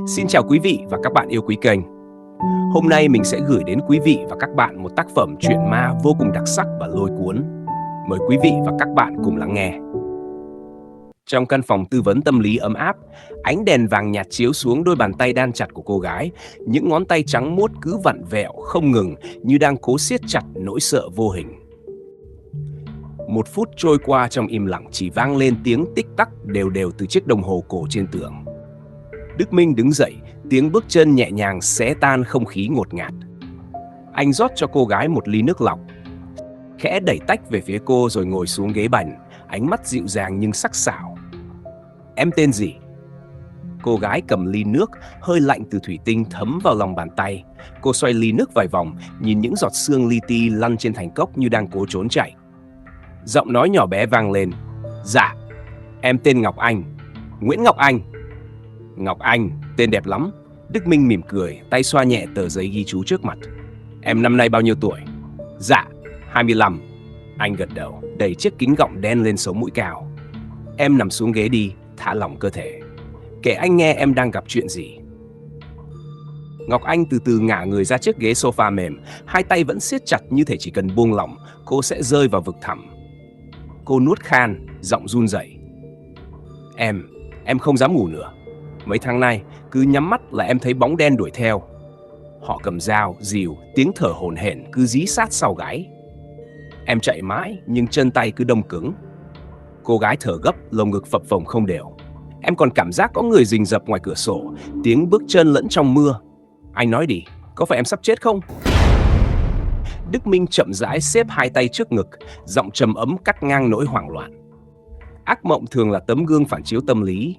Xin chào quý vị và các bạn yêu quý kênh. Hôm nay mình sẽ gửi đến quý vị và các bạn một tác phẩm truyện ma vô cùng đặc sắc và lôi cuốn. Mời quý vị và các bạn cùng lắng nghe. Trong căn phòng tư vấn tâm lý ấm áp, ánh đèn vàng nhạt chiếu xuống đôi bàn tay đan chặt của cô gái. Những ngón tay trắng muốt cứ vặn vẹo không ngừng như đang cố siết chặt nỗi sợ vô hình. 1 phút trôi qua trong im lặng, chỉ vang lên tiếng tích tắc đều đều từ chiếc đồng hồ cổ trên tường. Đức Minh đứng dậy, tiếng bước chân nhẹ nhàng xé tan không khí ngột ngạt. Anh rót cho cô gái một ly nước lọc, khẽ đẩy tách về phía cô rồi ngồi xuống ghế bành, ánh mắt dịu dàng nhưng sắc sảo. Em tên gì? Cô gái cầm ly nước, hơi lạnh từ thủy tinh thấm vào lòng bàn tay. Cô xoay ly nước vài vòng, nhìn những giọt sương li ti lăn trên thành cốc như đang cố trốn chạy. Giọng nói nhỏ bé vang lên. Dạ, em tên Ngọc Anh, Nguyễn Ngọc Anh. Ngọc Anh, tên đẹp lắm. Đức Minh mỉm cười, tay xoa nhẹ tờ giấy ghi chú trước mặt. Em năm nay bao nhiêu tuổi? Dạ, 25. Anh gật đầu, đẩy chiếc kính gọng đen lên sống mũi cao. Em nằm xuống ghế đi, thả lỏng cơ thể. Kể anh nghe em đang gặp chuyện gì. Ngọc Anh từ từ ngả người ra chiếc ghế sofa mềm, hai tay vẫn siết chặt như thể chỉ cần buông lỏng, cô sẽ rơi vào vực thẳm. Cô nuốt khan, giọng run rẩy. Em không dám ngủ nữa. Mấy tháng nay, cứ nhắm mắt là em thấy bóng đen đuổi theo. Họ cầm dao, rìu, tiếng thở hổn hển cứ dí sát sau gáy. Em chạy mãi, nhưng chân tay cứ đông cứng. Cô gái thở gấp, lồng ngực phập phồng không đều. Em còn cảm giác có người rình rập ngoài cửa sổ, tiếng bước chân lẫn trong mưa. Anh nói đi, có phải em sắp chết không? Đức Minh chậm rãi xếp hai tay trước ngực, giọng trầm ấm cắt ngang nỗi hoảng loạn. Ác mộng thường là tấm gương phản chiếu tâm lý.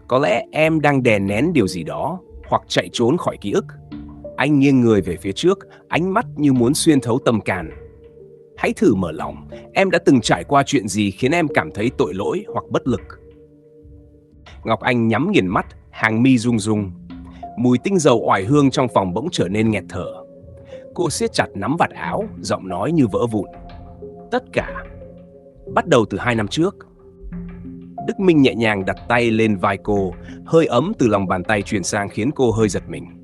Có lẽ em đang đè nén điều gì đó, hoặc chạy trốn khỏi ký ức. Anh nghiêng người về phía trước, ánh mắt như muốn xuyên thấu tâm can. Hãy thử mở lòng, em đã từng trải qua chuyện gì khiến em cảm thấy tội lỗi hoặc bất lực? Ngọc Anh nhắm nghiền mắt, hàng mi rung rung. Mùi tinh dầu oải hương trong phòng bỗng trở nên nghẹt thở. Cô siết chặt nắm vạt áo, giọng nói như vỡ vụn. Tất cả bắt đầu từ 2 năm trước. Đức Minh nhẹ nhàng đặt tay lên vai cô, hơi ấm từ lòng bàn tay truyền sang khiến cô hơi giật mình.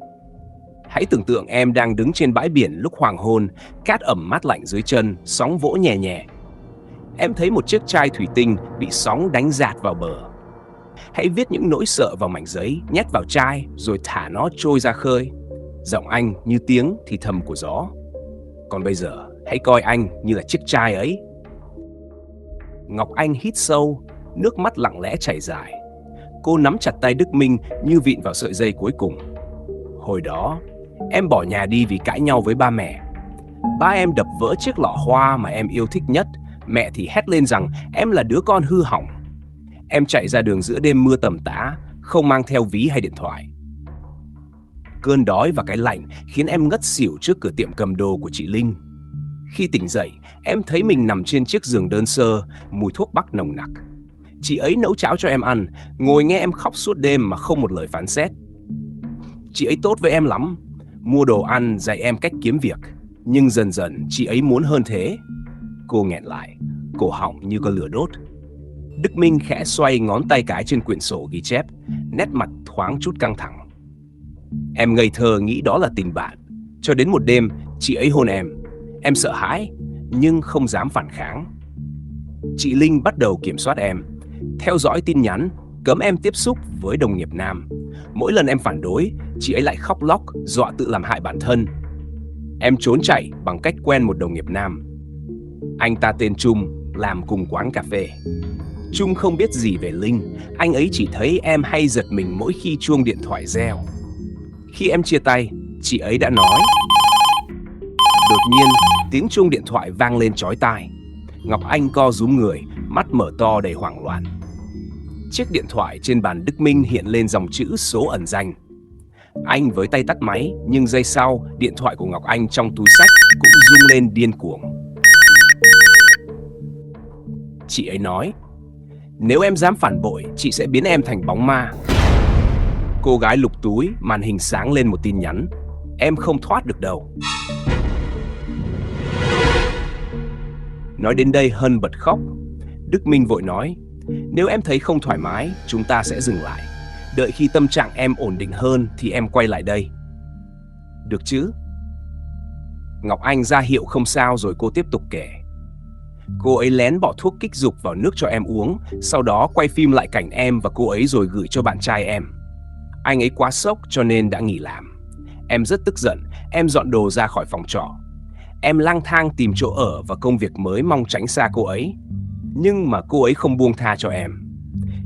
Hãy tưởng tượng em đang đứng trên bãi biển lúc hoàng hôn, cát ẩm mát lạnh dưới chân, sóng vỗ nhẹ nhẹ. Em thấy một chiếc chai thủy tinh bị sóng đánh dạt vào bờ. Hãy viết những nỗi sợ vào mảnh giấy, nhét vào chai rồi thả nó trôi ra khơi. Giọng anh như tiếng thì thầm của gió. Còn bây giờ, hãy coi anh như là chiếc chai ấy. Ngọc Anh hít sâu, nước mắt lặng lẽ chảy dài. Cô nắm chặt tay Đức Minh như vịn vào sợi dây cuối cùng. Hồi đó, em bỏ nhà đi vì cãi nhau với ba mẹ. Ba em đập vỡ chiếc lọ hoa mà em yêu thích nhất. Mẹ thì hét lên rằng em là đứa con hư hỏng. Em chạy ra đường giữa đêm mưa tầm tã, không mang theo ví hay điện thoại. Cơn đói và cái lạnh khiến em ngất xỉu trước cửa tiệm cầm đồ của chị Linh. Khi tỉnh dậy, em thấy mình nằm trên chiếc giường đơn sơ, mùi thuốc bắc nồng nặc. Chị ấy nấu cháo cho em ăn, ngồi nghe em khóc suốt đêm mà không một lời phán xét. Chị ấy tốt với em lắm, mua đồ ăn, dạy em cách kiếm việc. Nhưng dần dần chị ấy muốn hơn thế. Cô nghẹn lại, cổ họng như có lửa đốt. Đức Minh khẽ xoay ngón tay cái trên quyển sổ ghi chép, nét mặt thoáng chút căng thẳng. Em ngây thơ nghĩ đó là tình bạn. Cho đến một đêm, chị ấy hôn em. Em sợ hãi, nhưng không dám phản kháng. Chị Linh bắt đầu kiểm soát em, theo dõi tin nhắn, cấm em tiếp xúc với đồng nghiệp nam. Mỗi lần em phản đối, chị ấy lại khóc lóc, dọa tự làm hại bản thân. Em trốn chạy bằng cách quen một đồng nghiệp nam. Anh ta tên Trung, làm cùng quán cà phê. Trung không biết gì về Linh, anh ấy chỉ thấy em hay giật mình mỗi khi chuông điện thoại reo. Khi em chia tay, chị ấy đã nói. Đột nhiên, tiếng chuông điện thoại vang lên chói tai. Ngọc Anh co rúm người, mắt mở to đầy hoảng loạn. Chiếc điện thoại trên bàn Đức Minh hiện lên dòng chữ số ẩn danh. Anh với tay tắt máy, nhưng giây sau, điện thoại của Ngọc Anh trong túi xách cũng rung lên điên cuồng. Chị ấy nói, nếu em dám phản bội, chị sẽ biến em thành bóng ma. Cô gái lục túi, màn hình sáng lên một tin nhắn. Em không thoát được đâu. Nói đến đây Hân bật khóc. Đức Minh vội nói, nếu em thấy không thoải mái, chúng ta sẽ dừng lại. Đợi khi tâm trạng em ổn định hơn thì em quay lại đây. Được chứ? Ngọc Anh ra hiệu không sao rồi cô tiếp tục kể. Cô ấy lén bỏ thuốc kích dục vào nước cho em uống, sau đó quay phim lại cảnh em và cô ấy rồi gửi cho bạn trai em. Anh ấy quá sốc cho nên đã nghỉ làm. Em rất tức giận, em dọn đồ ra khỏi phòng trọ. Em lang thang tìm chỗ ở và công việc mới mong tránh xa cô ấy. Nhưng mà cô ấy không buông tha cho em.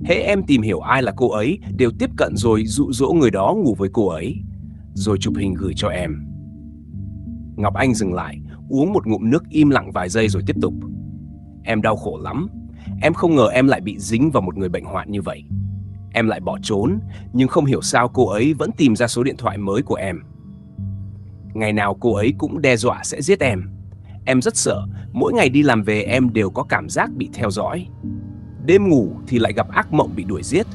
Hễ em tìm hiểu ai là cô ấy, đều tiếp cận rồi dụ dỗ người đó ngủ với cô ấy, rồi chụp hình gửi cho em. Ngọc Anh dừng lại, uống một ngụm nước im lặng vài giây rồi tiếp tục. Em đau khổ lắm. Em không ngờ em lại bị dính vào một người bệnh hoạn như vậy. Em lại bỏ trốn, nhưng không hiểu sao cô ấy vẫn tìm ra số điện thoại mới của em. Ngày nào cô ấy cũng đe dọa sẽ giết em. Em rất sợ, mỗi ngày đi làm về em đều có cảm giác bị theo dõi. Đêm ngủ thì lại gặp ác mộng bị đuổi giết.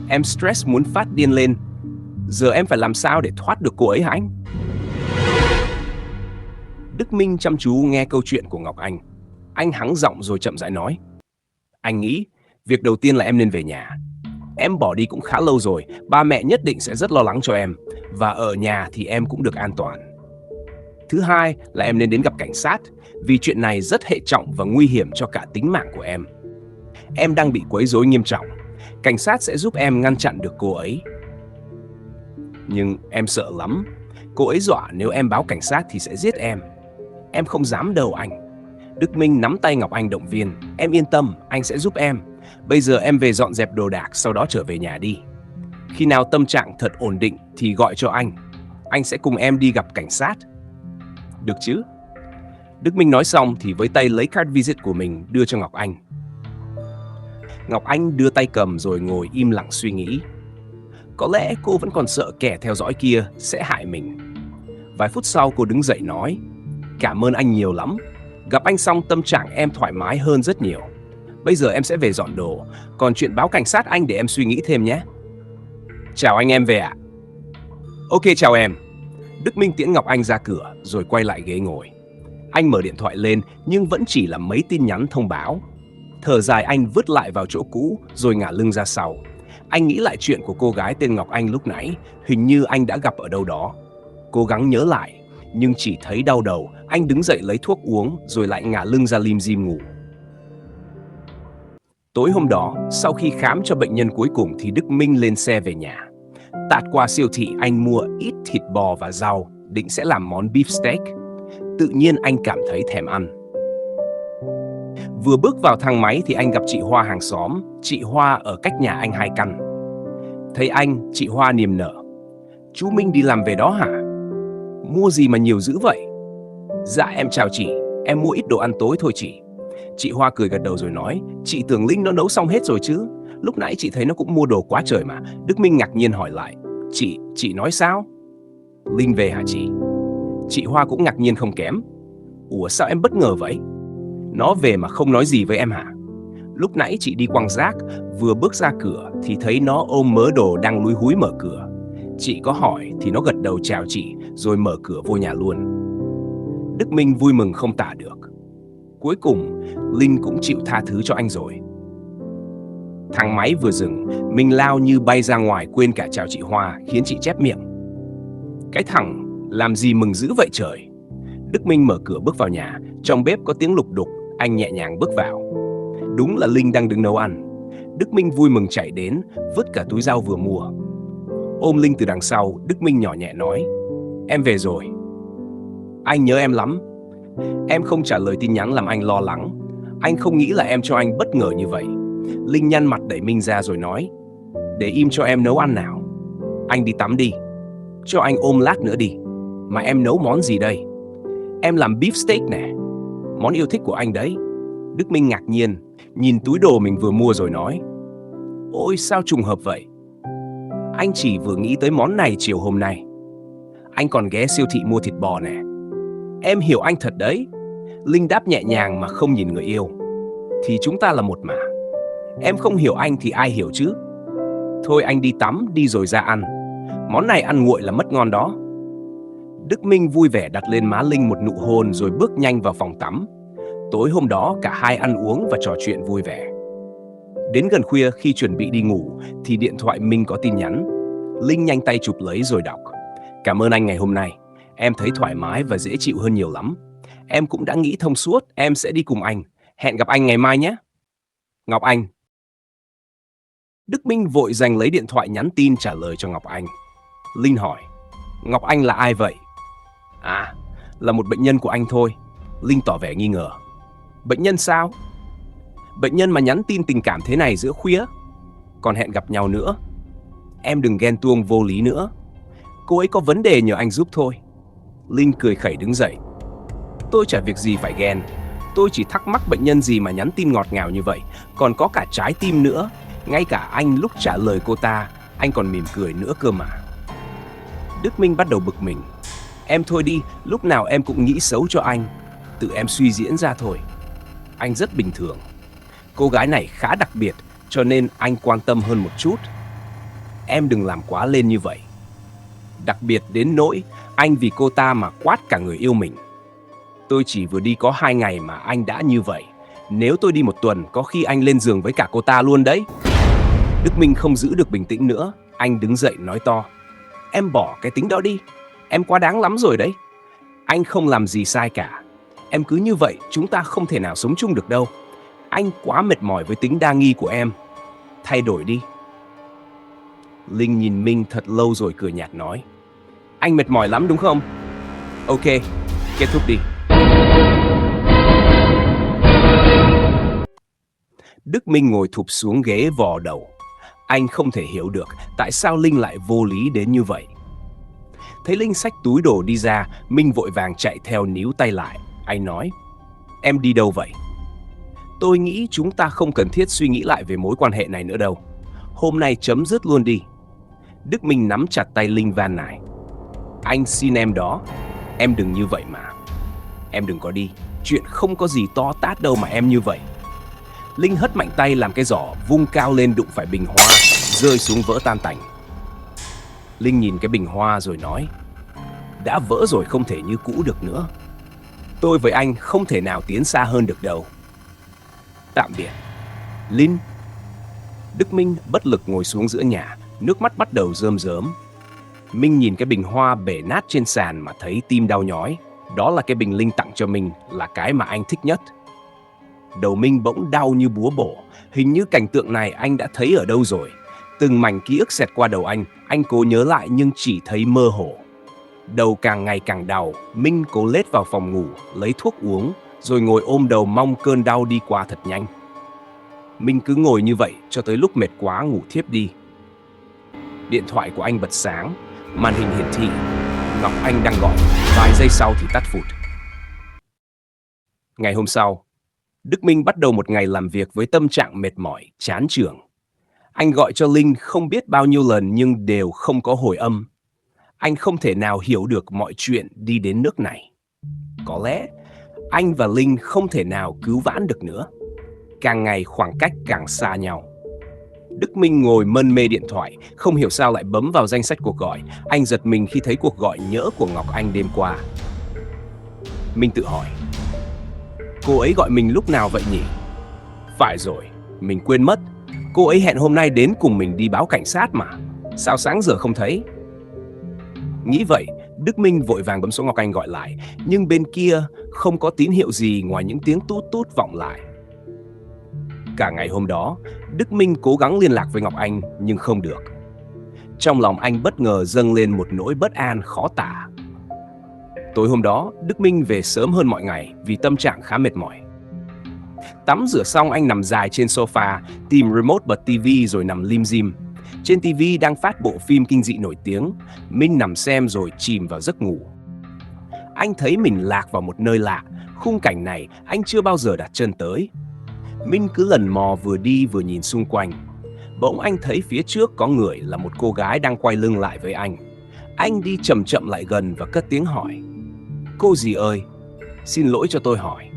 Em stress muốn phát điên lên. Giờ em phải làm sao để thoát được cô ấy hả anh? Đức Minh chăm chú nghe câu chuyện của Ngọc Anh. Anh hắng giọng rồi chậm rãi nói. Anh nghĩ, việc đầu tiên là em nên về nhà. Em bỏ đi cũng khá lâu rồi, ba mẹ nhất định sẽ rất lo lắng cho em. Và ở nhà thì em cũng được an toàn. Thứ hai là em nên đến gặp cảnh sát, vì chuyện này rất hệ trọng và nguy hiểm cho cả tính mạng của em. Em đang bị quấy rối nghiêm trọng. Cảnh sát sẽ giúp em ngăn chặn được cô ấy. Nhưng em sợ lắm. Cô ấy dọa nếu em báo cảnh sát thì sẽ giết em. Em không dám đâu anh. Đức Minh nắm tay Ngọc Anh động viên. Em yên tâm, anh sẽ giúp em. Bây giờ em về dọn dẹp đồ đạc, sau đó trở về nhà đi. Khi nào tâm trạng thật ổn định thì gọi cho anh. Anh sẽ cùng em đi gặp cảnh sát. Được chứ? Đức Minh nói xong thì với tay lấy card visit của mình đưa cho Ngọc Anh. Ngọc Anh đưa tay cầm rồi ngồi im lặng suy nghĩ. Có lẽ cô vẫn còn sợ kẻ theo dõi kia sẽ hại mình. Vài phút sau cô đứng dậy nói. Cảm ơn anh nhiều lắm. Gặp anh xong tâm trạng em thoải mái hơn rất nhiều. Bây giờ em sẽ về dọn đồ. Còn chuyện báo cảnh sát anh để em suy nghĩ thêm nhé. Chào anh, em về ạ. Ok, chào em. Đức Minh tiễn Ngọc Anh ra cửa rồi quay lại ghế ngồi. Anh mở điện thoại lên nhưng vẫn chỉ là mấy tin nhắn thông báo. Thở dài anh vứt lại vào chỗ cũ rồi ngả lưng ra sau. Anh nghĩ lại chuyện của cô gái tên Ngọc Anh lúc nãy, hình như anh đã gặp ở đâu đó. Cố gắng nhớ lại, nhưng chỉ thấy đau đầu. Anh đứng dậy lấy thuốc uống rồi lại ngả lưng ra lim dim ngủ. Tối hôm đó, sau khi khám cho bệnh nhân cuối cùng thì Đức Minh lên xe về nhà. Tạt qua siêu thị anh mua ít thịt bò và rau, định sẽ làm món beef steak. Tự nhiên anh cảm thấy thèm ăn. Vừa bước vào thang máy thì anh gặp chị Hoa hàng xóm. Chị Hoa ở cách nhà anh 2 căn. Thấy anh, chị Hoa niềm nở. Chú Minh đi làm về đó hả? Mua gì mà nhiều dữ vậy? Dạ em chào chị, em mua ít đồ ăn tối thôi chị. Chị Hoa cười gật đầu rồi nói, chị tưởng Linh nó nấu xong hết rồi chứ. Lúc nãy chị thấy nó cũng mua đồ quá trời mà. Đức Minh ngạc nhiên hỏi lại, chị nói sao? Linh về hả chị? Chị Hoa cũng ngạc nhiên không kém. Ủa sao em bất ngờ vậy? Nó về mà không nói gì với em hả? Lúc nãy chị đi quăng rác, vừa bước ra cửa thì thấy nó ôm mớ đồ đang lúi húi mở cửa. Chị có hỏi thì nó gật đầu chào chị rồi mở cửa vô nhà luôn. Đức Minh vui mừng không tả được. Cuối cùng, Linh cũng chịu tha thứ cho anh rồi. Thang máy vừa dừng, Minh lao như bay ra ngoài quên cả chào chị Hoa, khiến chị chép miệng. Cái thằng, làm gì mừng dữ vậy trời? Đức Minh mở cửa bước vào nhà, trong bếp có tiếng lục đục, anh nhẹ nhàng bước vào. Đúng là Linh đang đứng nấu ăn. Đức Minh vui mừng chạy đến, vứt cả túi rau vừa mua. Ôm Linh từ đằng sau, Đức Minh nhỏ nhẹ nói, em về rồi. Anh nhớ em lắm. Em không trả lời tin nhắn làm anh lo lắng. Anh không nghĩ là em cho anh bất ngờ như vậy. Linh nhăn mặt đẩy Minh ra rồi nói, để im cho em nấu ăn nào. Anh đi tắm đi. Cho anh ôm lát nữa đi. Mà em nấu món gì đây? Em làm beef steak nè. Món yêu thích của anh đấy. Đức Minh ngạc nhiên, nhìn túi đồ mình vừa mua rồi nói, ôi sao trùng hợp vậy? Anh chỉ vừa nghĩ tới món này chiều hôm nay. Anh còn ghé siêu thị mua thịt bò nè. Em hiểu anh thật đấy. Linh đáp nhẹ nhàng mà không nhìn người yêu. Thì chúng ta là một mà. Em không hiểu anh thì ai hiểu chứ? Thôi anh đi tắm đi rồi ra ăn. Món này ăn nguội là mất ngon đó. Đức Minh vui vẻ đặt lên má Linh một nụ hôn rồi bước nhanh vào phòng tắm. Tối hôm đó cả hai ăn uống và trò chuyện vui vẻ. Đến gần khuya khi chuẩn bị đi ngủ thì điện thoại Minh có tin nhắn. Linh nhanh tay chụp lấy rồi đọc. Cảm ơn anh ngày hôm nay. Em thấy thoải mái và dễ chịu hơn nhiều lắm. Em cũng đã nghĩ thông suốt em sẽ đi cùng anh. Hẹn gặp anh ngày mai nhé. Ngọc Anh. Đức Minh vội giành lấy điện thoại nhắn tin trả lời cho Ngọc Anh. Linh hỏi, Ngọc Anh là ai vậy? À, là một bệnh nhân của anh thôi. Linh tỏ vẻ nghi ngờ. Bệnh nhân sao? Bệnh nhân mà nhắn tin tình cảm thế này giữa khuya? Còn hẹn gặp nhau nữa. Em đừng ghen tuông vô lý nữa. Cô ấy có vấn đề nhờ anh giúp thôi. Linh cười khẩy đứng dậy. Tôi chả việc gì phải ghen. Tôi chỉ thắc mắc bệnh nhân gì mà nhắn tin ngọt ngào như vậy, còn có cả trái tim nữa. Ngay cả anh lúc trả lời cô ta, anh còn mỉm cười nữa cơ mà. Đức Minh bắt đầu bực mình. Em thôi đi, lúc nào em cũng nghĩ xấu cho anh. Tự em suy diễn ra thôi. Anh rất bình thường. Cô gái này khá đặc biệt, cho nên anh quan tâm hơn một chút. Em đừng làm quá lên như vậy. Đặc biệt đến nỗi anh vì cô ta mà quát cả người yêu mình. Tôi chỉ vừa đi có 2 ngày mà anh đã như vậy. Nếu tôi đi 1 tuần, có khi anh lên giường với cả cô ta luôn đấy. Đức Minh không giữ được bình tĩnh nữa. Anh đứng dậy nói to. Em bỏ cái tính đó đi. Em quá đáng lắm rồi đấy. Anh không làm gì sai cả. Em cứ như vậy, chúng ta không thể nào sống chung được đâu. Anh quá mệt mỏi với tính đa nghi của em. Thay đổi đi. Linh nhìn Minh thật lâu rồi cười nhạt nói. Anh mệt mỏi lắm đúng không? Ok, kết thúc đi. Đức Minh ngồi thụp xuống ghế vò đầu. Anh không thể hiểu được tại sao Linh lại vô lý đến như vậy. Thấy Linh xách túi đồ đi ra, Minh vội vàng chạy theo níu tay lại. Anh nói, em đi đâu vậy? Tôi nghĩ chúng ta không cần thiết suy nghĩ lại về mối quan hệ này nữa đâu. Hôm nay chấm dứt luôn đi. Đức Minh nắm chặt tay Linh van nài. Anh xin em đó, em đừng như vậy mà. Em đừng có đi, chuyện không có gì to tát đâu mà em như vậy. Linh hất mạnh tay làm cái giỏ vung cao lên đụng phải bình hoa, rơi xuống vỡ tan tành. Linh nhìn cái bình hoa rồi nói, đã vỡ rồi không thể như cũ được nữa. Tôi với anh không thể nào tiến xa hơn được đâu. Tạm biệt. Linh. Đức Minh bất lực ngồi xuống giữa nhà, nước mắt bắt đầu rơm rớm. Minh nhìn cái bình hoa bể nát trên sàn mà thấy tim đau nhói. Đó là cái bình Linh tặng cho mình, là cái mà anh thích nhất. Đầu Minh bỗng đau như búa bổ. Hình như cảnh tượng này anh đã thấy ở đâu rồi. Từng mảnh ký ức xẹt qua đầu anh cố nhớ lại nhưng chỉ thấy mơ hồ. Đầu càng ngày càng đau, Minh cố lết vào phòng ngủ, lấy thuốc uống, rồi ngồi ôm đầu mong cơn đau đi qua thật nhanh. Minh cứ ngồi như vậy cho tới lúc mệt quá ngủ thiếp đi. Điện thoại của anh bật sáng, màn hình hiển thị Ngọc Anh đang gọi, vài giây sau thì tắt phụt. Ngày hôm sau, Đức Minh bắt đầu một ngày làm việc với tâm trạng mệt mỏi, chán chường. Anh gọi cho Linh không biết bao nhiêu lần nhưng đều không có hồi âm. Anh không thể nào hiểu được mọi chuyện đi đến nước này. Có lẽ anh và Linh không thể nào cứu vãn được nữa. Càng ngày khoảng cách càng xa nhau. Đức Minh ngồi mân mê điện thoại, không hiểu sao lại bấm vào danh sách cuộc gọi. Anh giật mình khi thấy cuộc gọi nhỡ của Ngọc Anh đêm qua. Minh tự hỏi, cô ấy gọi mình lúc nào vậy nhỉ? Phải rồi, mình quên mất. Cô ấy hẹn hôm nay đến cùng mình đi báo cảnh sát mà. Sao sáng giờ không thấy? Nghĩ vậy, Đức Minh vội vàng bấm số Ngọc Anh gọi lại. Nhưng bên kia không có tín hiệu gì ngoài những tiếng tút tút vọng lại. Cả ngày hôm đó, Đức Minh cố gắng liên lạc với Ngọc Anh nhưng không được. Trong lòng anh bất ngờ dâng lên một nỗi bất an khó tả. Tối hôm đó, Đức Minh về sớm hơn mọi ngày vì tâm trạng khá mệt mỏi. Tắm rửa xong anh nằm dài trên sofa, tìm remote bật TV rồi nằm lim dim. Trên TV đang phát bộ phim kinh dị nổi tiếng. Minh nằm xem rồi chìm vào giấc ngủ. Anh thấy mình lạc vào một nơi lạ. Khung cảnh này anh chưa bao giờ đặt chân tới. Minh cứ lần mò vừa đi vừa nhìn xung quanh. Bỗng anh thấy phía trước có người là một cô gái đang quay lưng lại với anh. Anh đi chậm chậm lại gần và cất tiếng hỏi. Cô dì ơi, xin lỗi cho tôi hỏi.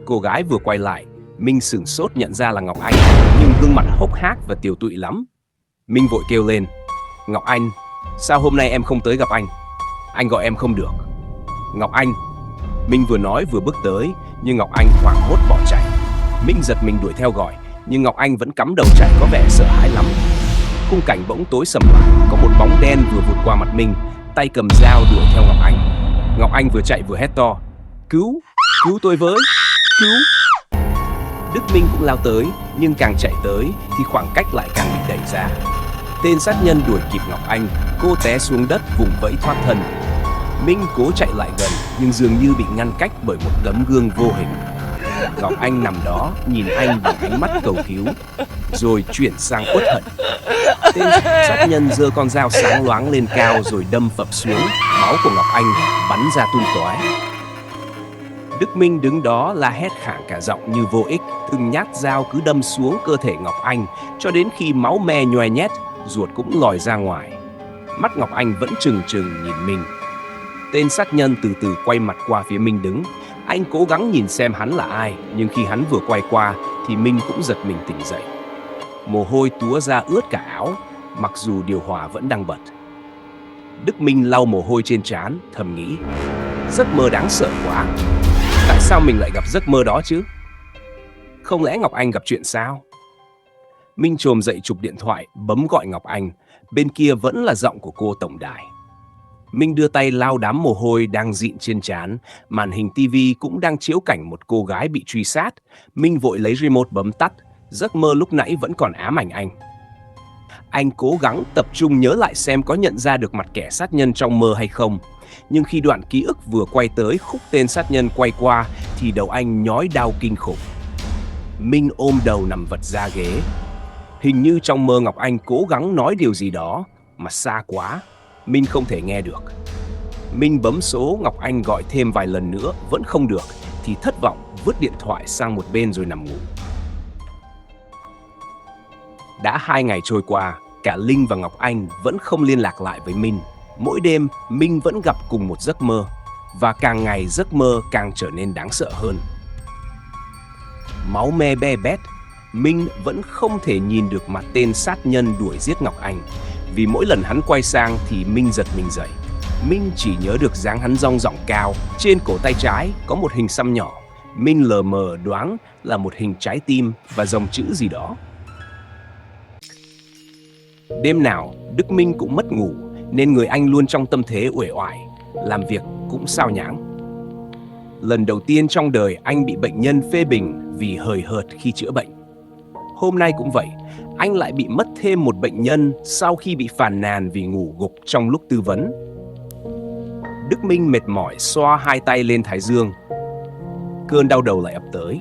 Cô gái vừa quay lại, Minh sửng sốt nhận ra là Ngọc Anh, nhưng gương mặt hốc hác và tiều tụy lắm. Minh vội kêu lên. Ngọc Anh, sao hôm nay em không tới gặp anh? Anh gọi em không được. Ngọc Anh. Minh vừa nói vừa bước tới, nhưng Ngọc Anh hoảng hốt bỏ chạy. Minh giật mình đuổi theo gọi, nhưng Ngọc Anh vẫn cắm đầu chạy có vẻ sợ hãi lắm. Khung cảnh bỗng tối sầm lại, có một bóng đen vừa vụt qua mặt Minh, tay cầm dao đuổi theo Ngọc Anh. Ngọc Anh vừa chạy vừa hét to: "Cứu! Cứu tôi với! Cứu!" Đức Minh cũng lao tới, nhưng càng chạy tới thì khoảng cách lại càng bị đẩy ra. Tên sát nhân đuổi kịp Ngọc Anh, cô té xuống đất vùng vẫy thoát thân. Minh cố chạy lại gần nhưng dường như bị ngăn cách bởi một tấm gương vô hình. Ngọc Anh nằm đó nhìn anh bằng ánh mắt cầu cứu, rồi chuyển sang uất hận. Tên sát nhân giơ con dao sáng loáng lên cao rồi đâm phập xuống, máu của Ngọc Anh bắn ra tung tóe. Đức Minh đứng đó la hét khản cả giọng như vô ích, từng nhát dao cứ đâm xuống cơ thể Ngọc Anh cho đến khi máu me nhoe nhét, ruột cũng lòi ra ngoài. Mắt Ngọc Anh vẫn trừng trừng nhìn Minh. Tên sát nhân từ từ quay mặt qua phía Minh đứng. Anh cố gắng nhìn xem hắn là ai, nhưng khi hắn vừa quay qua thì Minh cũng giật mình tỉnh dậy. Mồ hôi túa ra ướt cả áo, mặc dù điều hòa vẫn đang bật. Đức Minh lau mồ hôi trên trán, thầm nghĩ: giấc mơ đáng sợ quá. Tại sao mình lại gặp giấc mơ đó chứ? Không lẽ Ngọc Anh gặp chuyện sao? Minh chồm dậy chụp điện thoại, bấm gọi Ngọc Anh. Bên kia vẫn là giọng của cô tổng đài. Minh đưa tay lau đám mồ hôi đang dịn trên trán. Màn hình tivi cũng đang chiếu cảnh một cô gái bị truy sát. Minh vội lấy remote bấm tắt. Giấc mơ lúc nãy vẫn còn ám ảnh anh. Anh cố gắng tập trung nhớ lại xem có nhận ra được mặt kẻ sát nhân trong mơ hay không. Nhưng khi đoạn ký ức vừa quay tới khúc tên sát nhân quay qua thì đầu anh nhói đau kinh khủng. Minh ôm đầu nằm vật ra ghế. Hình như trong mơ Ngọc Anh cố gắng nói điều gì đó mà xa quá, Minh không thể nghe được. Minh bấm số Ngọc Anh gọi thêm vài lần nữa vẫn không được thì thất vọng vứt điện thoại sang một bên rồi nằm ngủ. Đã 2 ngày trôi qua, cả Linh và Ngọc Anh vẫn không liên lạc lại với Minh. Mỗi đêm, Minh vẫn gặp cùng một giấc mơ, và càng ngày giấc mơ càng trở nên đáng sợ hơn. Máu me be bét, Minh vẫn không thể nhìn được mặt tên sát nhân đuổi giết Ngọc Anh. Vì mỗi lần hắn quay sang thì Minh giật mình dậy. Minh chỉ nhớ được dáng hắn dong dỏng cao, trên cổ tay trái có một hình xăm nhỏ. Minh lờ mờ đoán là một hình trái tim và dòng chữ gì đó. Đêm nào, Đức Minh cũng mất ngủ, nên người anh luôn trong tâm thế uể oải, làm việc cũng sao nhãng. Lần đầu tiên trong đời anh bị bệnh nhân phê bình vì hời hợt khi chữa bệnh. Hôm nay cũng vậy, anh lại bị mất thêm một bệnh nhân sau khi bị phàn nàn vì ngủ gục trong lúc tư vấn. Đức Minh mệt mỏi xoa hai tay lên thái dương. Cơn đau đầu lại ập tới.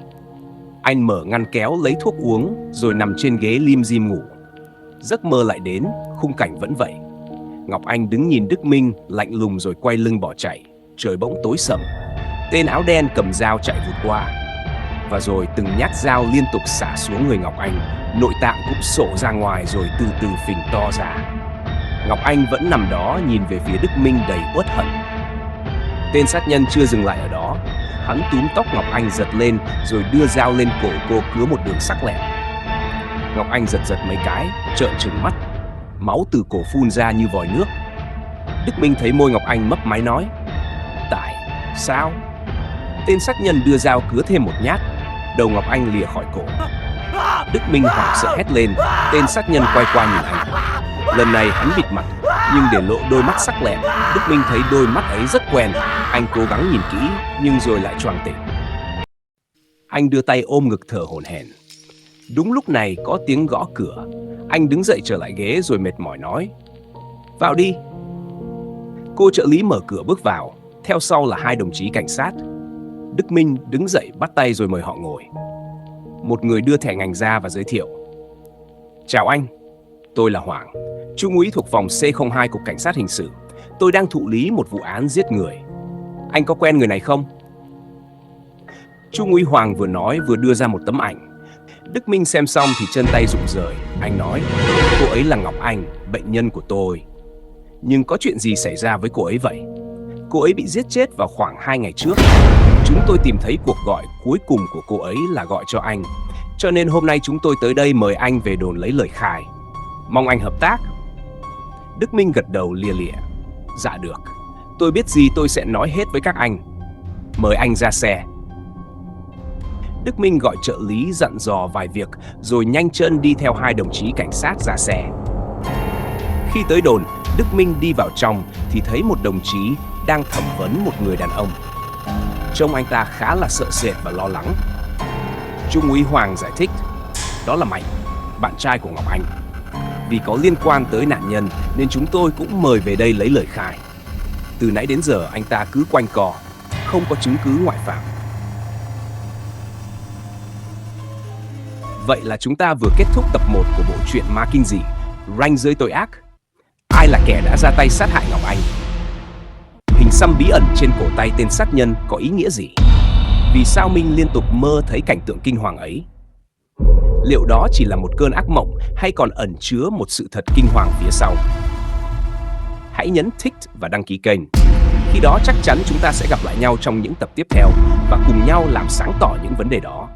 Anh mở ngăn kéo lấy thuốc uống rồi nằm trên ghế lim dim ngủ. Giấc mơ lại đến, khung cảnh vẫn vậy. Ngọc Anh đứng nhìn Đức Minh lạnh lùng rồi quay lưng bỏ chạy. Trời bỗng tối sầm. Tên áo đen cầm dao chạy vụt qua. Và rồi từng nhát dao liên tục xả xuống người Ngọc Anh. Nội tạng cũng sổ ra ngoài rồi từ từ phình to ra. Ngọc Anh vẫn nằm đó nhìn về phía Đức Minh đầy uất hận. Tên sát nhân chưa dừng lại ở đó. Hắn túm tóc Ngọc Anh giật lên rồi đưa dao lên cổ cô cứa một đường sắc lẹm. Ngọc Anh giật mấy cái, trợn trừng mắt. Máu từ cổ phun ra như vòi nước. Đức Minh thấy môi Ngọc Anh mấp máy nói: tại sao? Tên sát nhân đưa dao cứa thêm một nhát. Đầu Ngọc Anh lìa khỏi cổ. Đức Minh hoảng sợ hét lên. Tên sát nhân quay qua nhìn anh. Lần này hắn bịt mặt, nhưng để lộ đôi mắt sắc lẹm. Đức Minh thấy đôi mắt ấy rất quen. Anh cố gắng nhìn kỹ, nhưng rồi lại choàng tỉnh. Anh đưa tay ôm ngực thở hổn hển. Đúng lúc này có tiếng gõ cửa. Anh đứng dậy trở lại ghế rồi mệt mỏi nói: vào đi. Cô trợ lý mở cửa bước vào. Theo sau là 2 đồng chí cảnh sát. Đức Minh đứng dậy bắt tay rồi mời họ ngồi. Một người đưa thẻ ngành ra và giới thiệu: chào anh, tôi là Hoàng, trung úy thuộc phòng C02 Cục Cảnh sát Hình sự. Tôi đang thụ lý một vụ án giết người. Anh có quen người này không? Trung úy Hoàng vừa nói vừa đưa ra một tấm ảnh. Đức Minh xem xong thì chân tay rụng rời. Anh nói: cô ấy là Ngọc Anh, bệnh nhân của tôi. Nhưng có chuyện gì xảy ra với cô ấy vậy? Cô ấy bị giết chết vào khoảng 2 ngày trước. Chúng tôi tìm thấy cuộc gọi cuối cùng của cô ấy là gọi cho anh. Cho nên hôm nay chúng tôi tới đây mời anh về đồn lấy lời khai. Mong anh hợp tác. Đức Minh gật đầu lia lịa. Dạ được, tôi biết gì tôi sẽ nói hết với các anh. Mời anh ra xe. Đức Minh gọi trợ lý dặn dò vài việc rồi nhanh chân đi theo hai đồng chí cảnh sát ra xe. Khi tới đồn, Đức Minh đi vào trong thì thấy một đồng chí đang thẩm vấn một người đàn ông. Trông anh ta khá là sợ sệt và lo lắng. Trung úy Hoàng giải thích, đó là Mạnh, bạn trai của Ngọc Anh. Vì có liên quan tới nạn nhân nên chúng tôi cũng mời về đây lấy lời khai. Từ nãy đến giờ anh ta cứ quanh co, không có chứng cứ ngoại phạm. Vậy là chúng ta vừa kết thúc tập 1 của bộ truyện ma kinh dị Ranh giới tội ác. Ai là kẻ đã ra tay sát hại Ngọc Anh? Hình xăm bí ẩn trên cổ tay tên sát nhân có ý nghĩa gì? Vì sao Minh liên tục mơ thấy cảnh tượng kinh hoàng ấy? Liệu đó chỉ là một cơn ác mộng hay còn ẩn chứa một sự thật kinh hoàng phía sau? Hãy nhấn thích và đăng ký kênh. Khi đó chắc chắn chúng ta sẽ gặp lại nhau trong những tập tiếp theo và cùng nhau làm sáng tỏ những vấn đề đó.